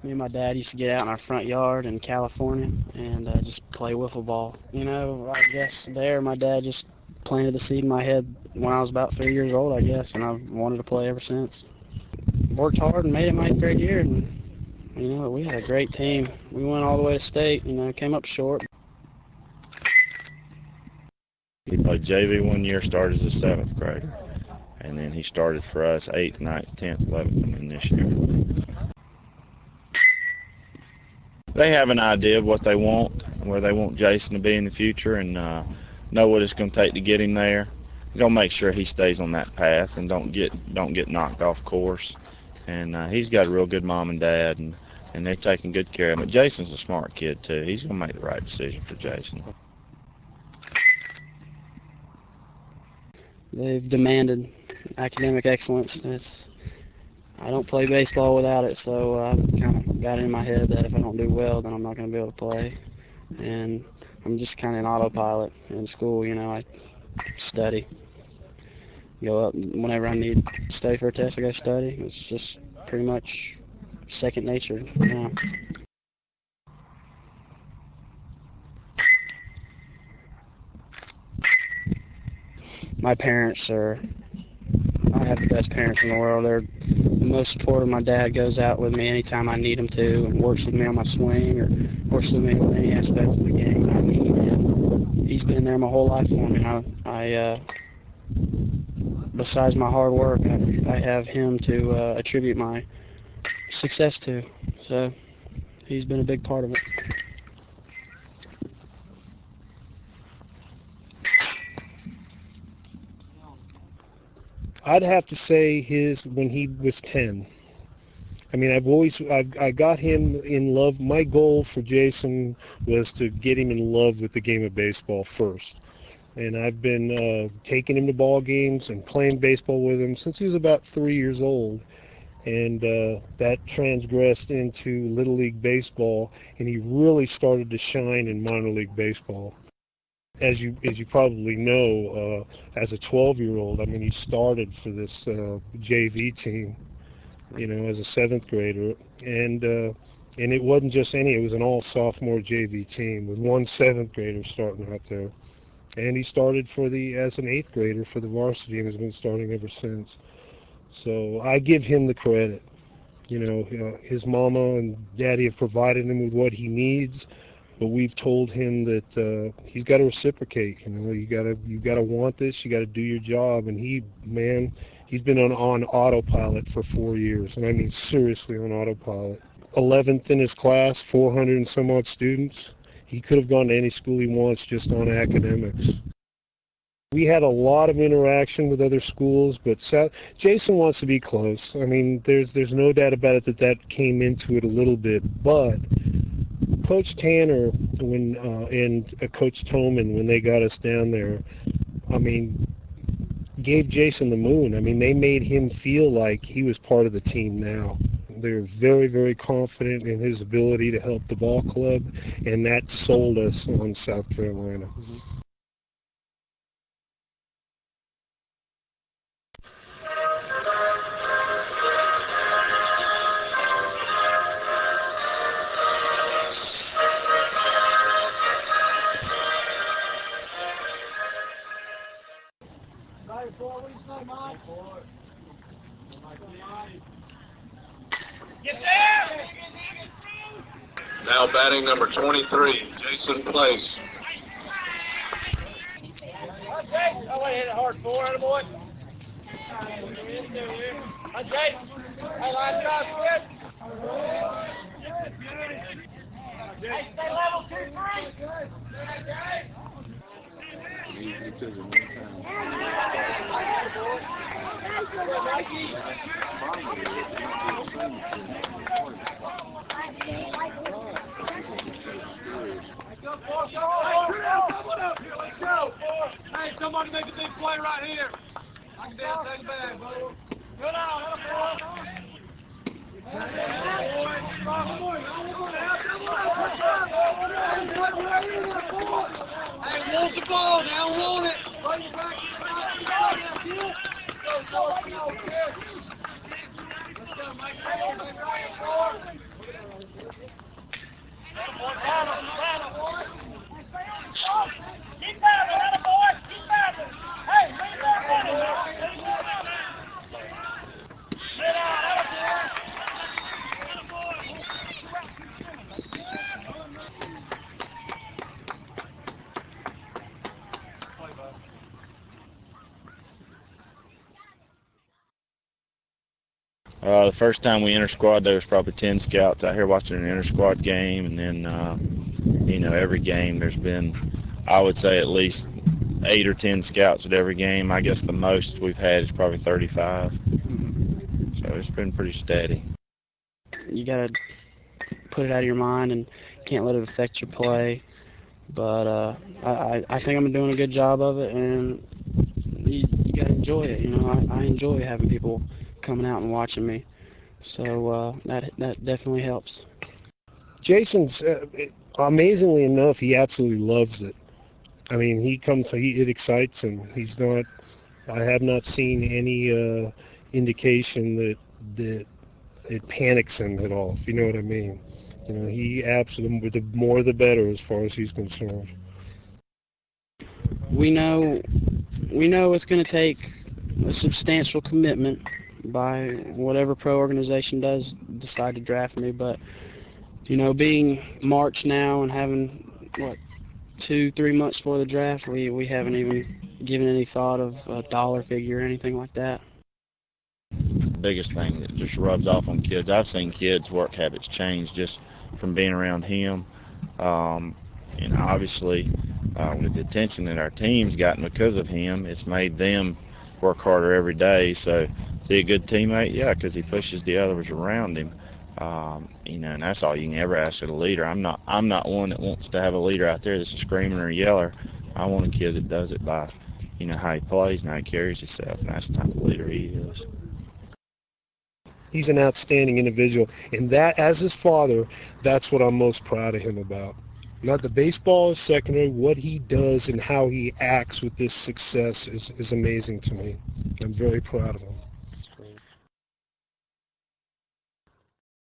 Me and my dad used to get out in our front yard in California and just play wiffle ball. You know, I guess there my dad just planted the seed in my head when I was about 3 years old, I guess, and I've wanted to play ever since. Worked hard and made it my 8th grade year, and you know, we had a great team. We went all the way to state, you know, came up short. He played JV 1 year, started as a 7th grader, and then he started for us 8th, 9th, 10th, 11th, and then this year. They have an idea of what they want, where they want Jason to be in the future, and know what it's going to take to get him there. We're going to make sure he stays on that path and don't get knocked off course. And he's got a real good mom and dad, and they're taking good care of him. But Jason's a smart kid too. He's going to make the right decision for Jason. They've demanded academic excellence. I don't play baseball without it, so I kind of got it in my head that if I don't do well, then I'm not going to be able to play. And I'm just kind of an autopilot in school, you know. I study. Go up whenever I need to study for a test, I go study. It's just pretty much second nature now. My parents I have the best parents in the world. They're the most supportive. My dad goes out with me anytime I need him to and works with me on my swing or works with me on any aspects of the game I need. And he's been there my whole life for me. Besides my hard work, I have him to attribute my success to. So he's been a big part of it. I'd have to say when he was 10. I mean, I got him in love. My goal for Jason was to get him in love with the game of baseball first. And I've been taking him to ball games and playing baseball with him since he was about 3 years old. And that transgressed into Little League Baseball, and he really started to shine in minor league baseball. As you probably know, as a 12-year-old, I mean, he started for this JV team, you know, as a 7th grader, and it wasn't just it was an all-sophomore JV team with one 7th grader starting out there. And he started as an 8th grader for the varsity and has been starting ever since. So I give him the credit. You know, his mama and daddy have provided him with what he needs, but we've told him that he's got to reciprocate. You know, you gotta want this. You got to do your job. And he's been on autopilot for 4 years, and I mean seriously on autopilot. 11th in his class, 400 and some odd students. He could have gone to any school he wants just on academics. We had a lot of interaction with other schools, but Jason wants to be close. I mean, there's no doubt about it that came into it a little bit. But Coach Tanner and Coach Toman, when they got us down there, I mean, gave Jason the moon. I mean, they made him feel like he was part of the team now. They're very, very confident in his ability to help the ball club, and that sold us on South Carolina. Mm-hmm. Get there! Now batting number 23, Jason Place. Jason, I want to hit it hard for it, boy. Jason, hey, line drive, good. Hey, stay level 2-3. Hey, somebody make a big play right here. I can dance take it back, bro. Good on, Hey, want the ball now, want it. Let's go, Mike. The first time we inter-squad, there was probably 10 scouts out here watching an inter-squad game, and then, you know, every game there's been, I would say, at least 8 or 10 scouts at every game. I guess the most we've had is probably 35. So it's been pretty steady. You got to put it out of your mind and can't let it affect your play. But I think I'm doing a good job of it, and you got to enjoy it. You know, I enjoy having people coming out and watching me. So that definitely helps. Jason's, amazingly enough, he absolutely loves it. I mean, it excites him. He's not, I have not seen any indication that it panics him at all, if you know what I mean. You know, he absolutely, the more the better as far as he's concerned. We know it's going to take a substantial commitment by whatever pro organization does decide to draft me, but you know, being March now and having 2-3 months before the draft, we haven't even given any thought of a dollar figure or anything like that. The biggest thing that just rubs off on kids, I've seen kids' work habits change just from being around him. You know, obviously, with the attention that our team's gotten because of him, it's made them work harder every day. So, is he a good teammate? Yeah, because he pushes the others around him. You know, and that's all you can ever ask of a leader. I'm not one that wants to have a leader out there that's a screamer or a yeller. I want a kid that does it by, you know, how he plays and how he carries himself, and that's the type of leader he is. He's an outstanding individual, and that, as his father, that's what I'm most proud of him about. Not the baseball is secondary. What he does and how he acts with this success is amazing to me. I'm very proud of him.